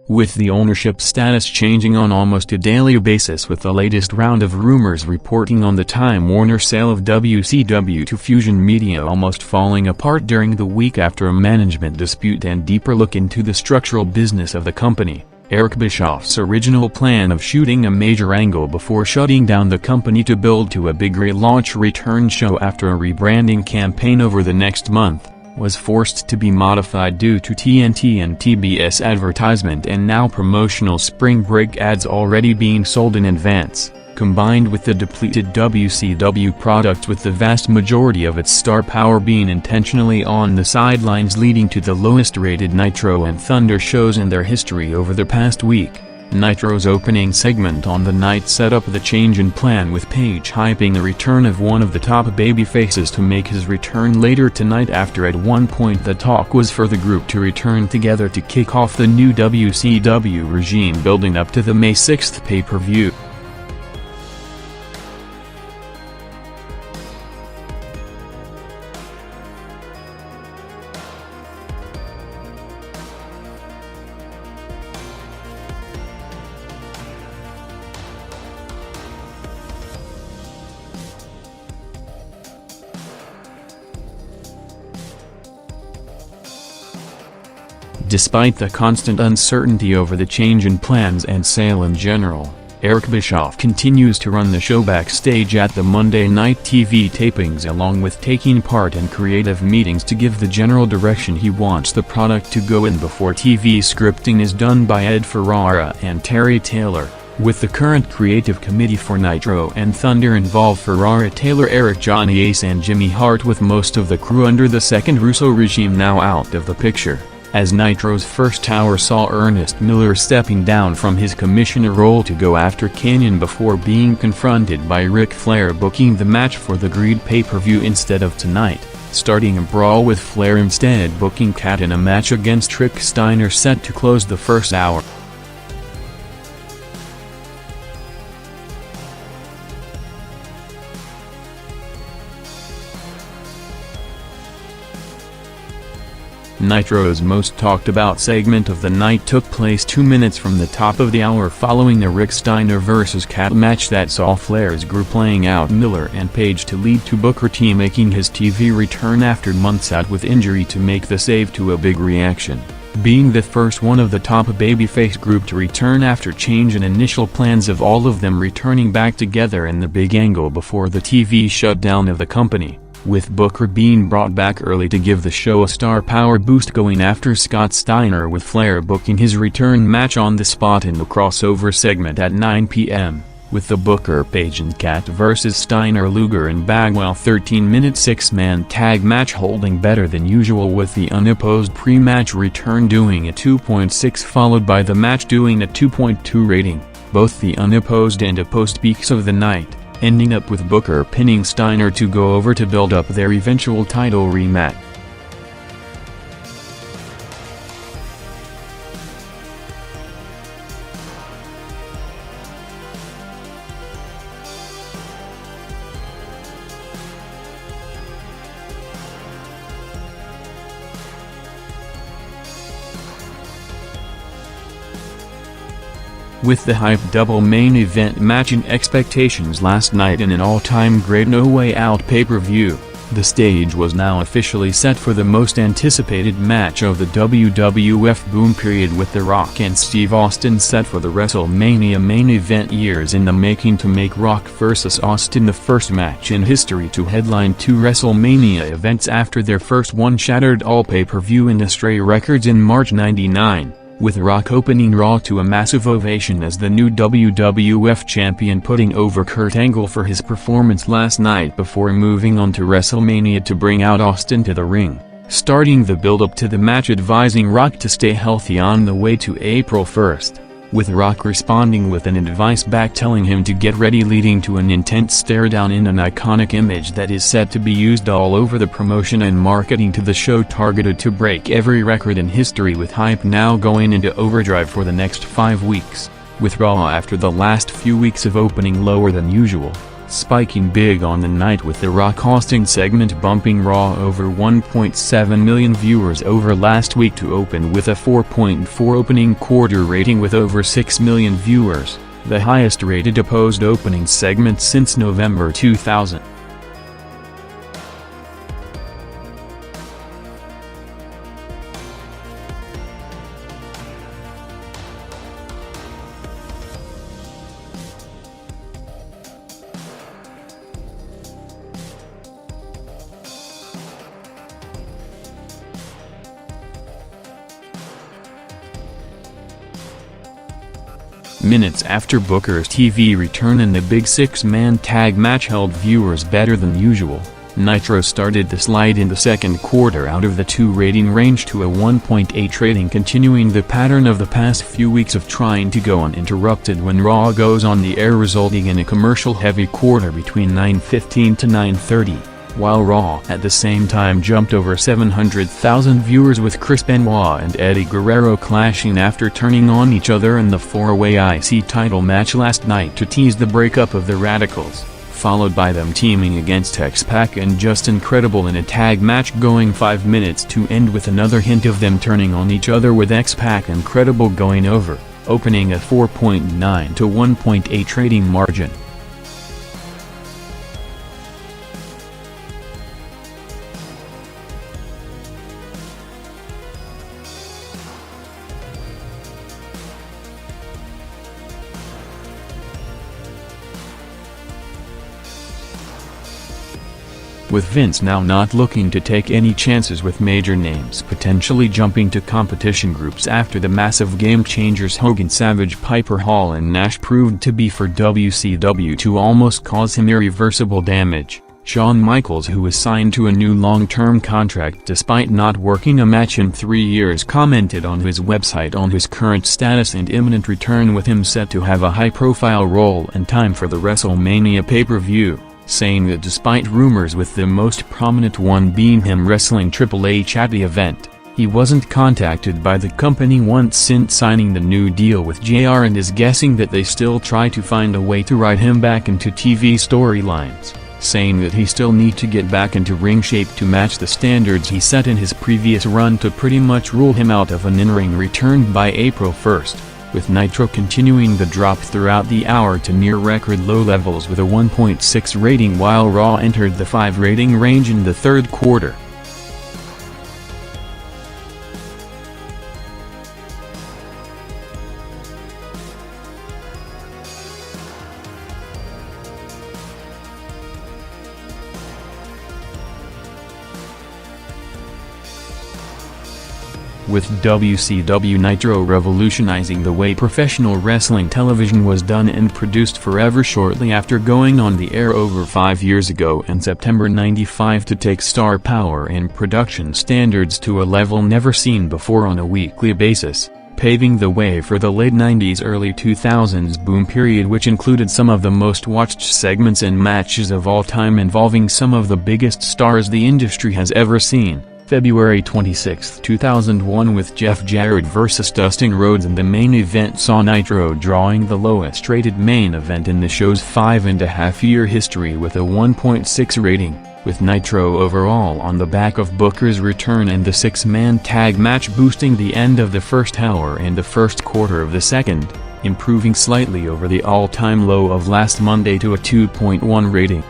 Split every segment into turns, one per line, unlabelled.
with the ownership status changing on almost a daily basis, with the latest round of rumors reporting on the Time Warner sale of WCW to Fusion Media almost falling apart during the week after a management dispute and deeper look into the structural business of the company. Eric Bischoff's original plan of shooting a major angle before shutting down the company to build to a big relaunch return show after a rebranding campaign over the next month, was forced to be modified due to TNT and TBS advertisement and now promotional spring break ads already being sold in advance, combined with the depleted WCW product, with the vast majority of its star power being intentionally on the sidelines, leading to the lowest rated Nitro and Thunder shows in their history over the past week. Nitro's opening segment on the night set up the change in plan, with Page hyping the return of one of the top babyfaces to make his return later tonight, after at one point the talk was for the group to return together to kick off the new WCW regime building up to the May 6th pay-per-view. Despite the constant uncertainty over the change in plans and sale in general, Eric Bischoff continues to run the show backstage at the Monday night TV tapings, along with taking part in creative meetings to give the general direction he wants the product to go in before TV scripting is done by Ed Ferrara and Terry Taylor. With the current creative committee for Nitro and Thunder involved Ferrara, Taylor, Eric, Johnny Ace and Jimmy Hart, with most of the crew under the second Russo regime now out of the picture, as Nitro's first hour saw Ernest Miller stepping down from his commissioner role to go after Kanyon before being confronted by Ric Flair booking the match for the agreed pay-per-view instead of tonight, starting a brawl with Flair instead booking Kat in a match against Rick Steiner set to close the first hour. Nitro's most talked about segment of the night took place 2 minutes from the top of the hour following the Rick Steiner vs. Kat match that saw Flair's group playing out Miller and Page to lead to Booker T making his TV return after months out with injury to make the save to a big reaction, being the first one of the top babyface group to return after change in initial plans of all of them returning back together in the big angle before the TV shutdown of the company, with Booker being brought back early to give the show a star power boost, going after Scott Steiner, with Flair booking his return match on the spot in the crossover segment at 9 p.m., with the Booker, Page and Kat vs. Steiner, Luger and Bagwell 13-minute 6-man tag match holding better than usual, with the unopposed pre-match return doing a 2.6 followed by the match doing a 2.2 rating, both the unopposed and opposed peaks of the night, ending up with Booker pinning Steiner to go over to build up their eventual title rematch. With the hype double main event matching expectations last night in an all-time great No Way Out pay-per-view, the stage was now officially set for the most anticipated match of the WWF boom period, with The Rock and Steve Austin set for the WrestleMania main event, years in the making, to make Rock vs. Austin the first match in history to headline 2 WrestleMania events after their first one shattered all pay-per-view industry records in March '99. With Rock opening Raw to a massive ovation as the new WWF champion, putting over Kurt Angle for his performance last night before moving on to WrestleMania to bring out Austin to the ring, starting the build-up to the match, advising Rock to stay healthy on the way to April 1st, with Rock responding with an advice back telling him to get ready, leading to an intense stare-down in an iconic image that is set to be used all over the promotion and marketing to the show, targeted to break every record in history, with hype now going into overdrive for the next 5 weeks, with Raw after the last few weeks of opening lower than usual, spiking big on the night with the Raw costing segment bumping Raw over 1.7 million viewers over last week to open with a 4.4 opening quarter rating with over 6 million viewers, the highest rated opposed opening segment since November 2000. Minutes after Booker's TV return and the big six-man tag match held viewers better than usual, Nitro started to slide in the second quarter out of the 2 rating range to a 1.8 rating, continuing the pattern of the past few weeks of trying to go uninterrupted when Raw goes on the air, resulting in a commercial-heavy quarter between 9:15 to 9:30. While Raw at the same time jumped over 700,000 viewers with Chris Benoit and Eddie Guerrero clashing after turning on each other in the 4-way IC title match last night to tease the breakup of the Radicals, followed by them teaming against X-Pac and Justin Credible in a tag match going 5 minutes to end with another hint of them turning on each other with X-Pac and Credible going over, opening a 4.9 to 1.8 rating margin. With Vince now not looking to take any chances with major names potentially jumping to competition groups after the massive game-changers Hogan, Savage, Piper, Hall and Nash proved to be for WCW to almost cause him irreversible damage, Shawn Michaels, who was signed to a new long-term contract despite not working a match in 3 years, commented on his website on his current status and imminent return, with him set to have a high-profile role and time for the WrestleMania pay-per-view, saying that despite rumors with the most prominent one being him wrestling Triple H at the event, he wasn't contacted by the company once since signing the new deal with JR, and is guessing that they still try to find a way to write him back into TV storylines, saying that he still need to get back into ring shape to match the standards he set in his previous run to pretty much rule him out of an in-ring return by April 1st. With Nitro continuing the drop throughout the hour to near record low levels with a 1.6 rating, while Raw entered the 5 rating range in the third quarter. With WCW Nitro revolutionizing the way professional wrestling television was done and produced forever shortly after going on the air over 5 years ago in September '95 to take star power and production standards to a level never seen before on a weekly basis, paving the way for the late '90s early 2000s boom period, which included some of the most watched segments and matches of all time involving some of the biggest stars the industry has ever seen. February 26, 2001, with Jeff Jarrett vs. Dustin Rhodes in the main event, saw Nitro drawing the lowest rated main event in the show's 5.5-year history with a 1.6 rating, with Nitro overall on the back of Booker's return and the 6-man tag match boosting the end of the first hour and the first quarter of the second, improving slightly over the all-time low of last Monday to a 2.1 rating.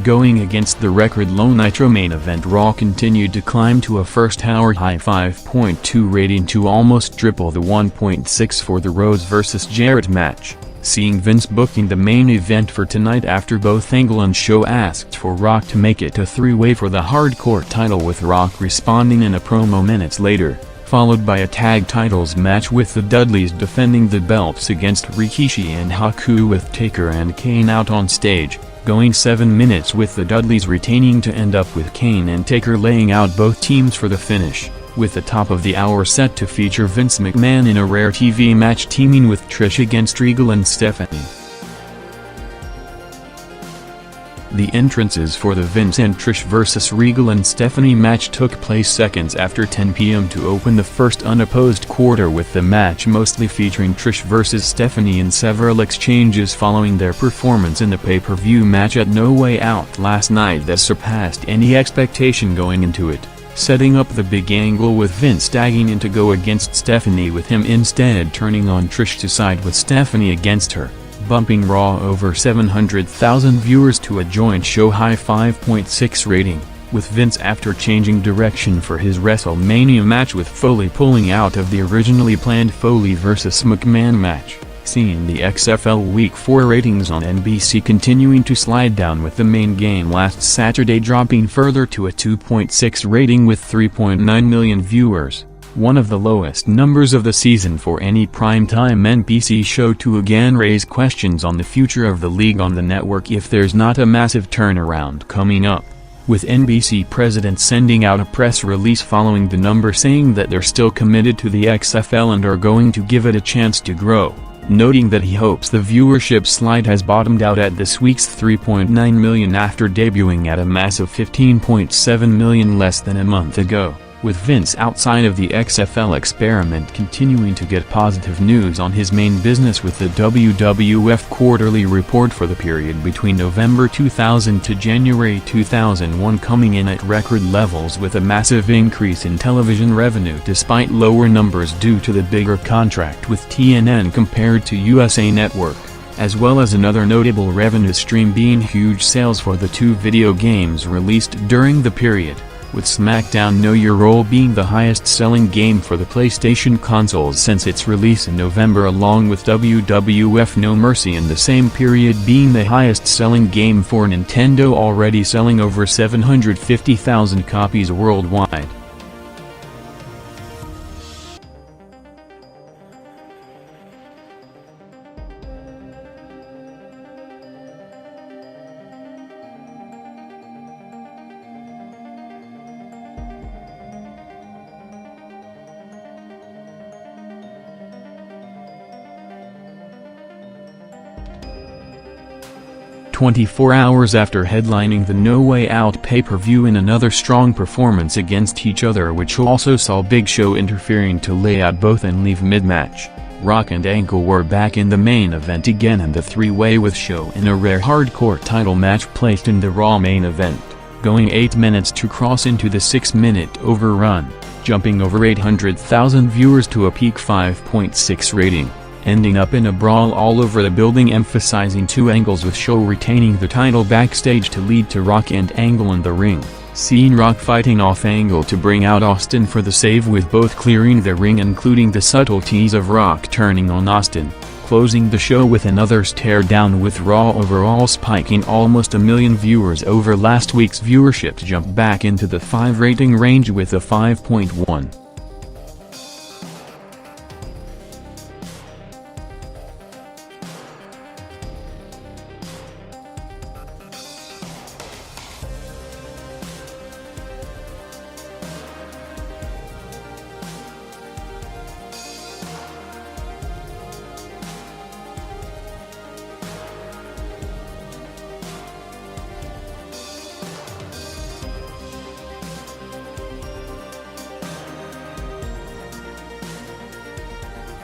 Going against the record-low Nitro main event, Raw continued to climb to a first-hour high 5.2 rating to almost triple the 1.6 for the Rhodes vs. Jarrett match, seeing Vince booking the main event for tonight after both Angle and Show asked for Rock to make it a 3-way for the hardcore title, with Rock responding in a promo minutes later, followed by a tag titles match with the Dudleys defending the belts against Rikishi and Haku, with Taker and Kane out on stage, going 7 minutes with the Dudleys retaining to end up with Kane and Taker laying out both teams for the finish. with the top of the hour set to feature Vince McMahon in a rare TV match teaming with Trish against Regal and Stephanie. The entrances for the Vince and Trish vs. Regal and Stephanie match took place seconds after 10 p.m. to open the first unopposed quarter, with the match mostly featuring Trish vs. Stephanie and several exchanges following their performance in the pay-per-view match at No Way Out last night that surpassed any expectation going into it, setting up the big angle with Vince tagging in to go against Stephanie, with him instead turning on Trish to side with Stephanie against her, bumping Raw over 700,000 viewers to a joint show-high 5.6 rating, with Vince after changing direction for his WrestleMania match with Foley pulling out of the originally planned Foley vs. McMahon match, seeing the XFL Week 4 ratings on NBC continuing to slide down, with the main game last Saturday dropping further to a 2.6 rating with 3.9 million viewers, one of the lowest numbers of the season for any primetime NBC show, to again raise questions on the future of the league on the network if there's not a massive turnaround coming up, with NBC president sending out a press release following the number saying that they're still committed to the XFL and are going to give it a chance to grow, noting that he hopes the viewership slide has bottomed out at this week's 3.9 million after debuting at a massive 15.7 million less than a month ago, with Vince outside of the XFL experiment continuing to get positive news on his main business, with the WWF quarterly report for the period between November 2000 to January 2001 coming in at record levels, with a massive increase in television revenue despite lower numbers due to the bigger contract with TNN compared to USA Network, as well as another notable revenue stream being huge sales for the 2 video games released during the period, with SmackDown Know Your Role being the highest-selling game for the PlayStation consoles since its release in November, along with WWF No Mercy in the same period being the highest-selling game for Nintendo, already selling over 750,000 copies worldwide. "24 hours after headlining the No Way Out pay-per-view in another strong performance against each other, which also saw Big Show interfering to lay out both and leave mid-match, Rock and Angle were back in the main event again, and the three-way with Show in a rare hardcore title match placed in the Raw main event, going 8 minutes to cross into the 6-minute overrun, jumping over 800,000 viewers to a peak 5.6 rating. Ending up in a brawl all over the building, emphasizing 2 angles, with Show retaining the title backstage to lead to Rock and Angle in the ring, seeing Rock fighting off Angle to bring out Austin for the save, with both clearing the ring, including the subtleties of Rock turning on Austin, closing the show with another stare down, with Raw overall spiking almost 1 million viewers over last week's viewership, jumped back into the 5 rating range with a 5.1.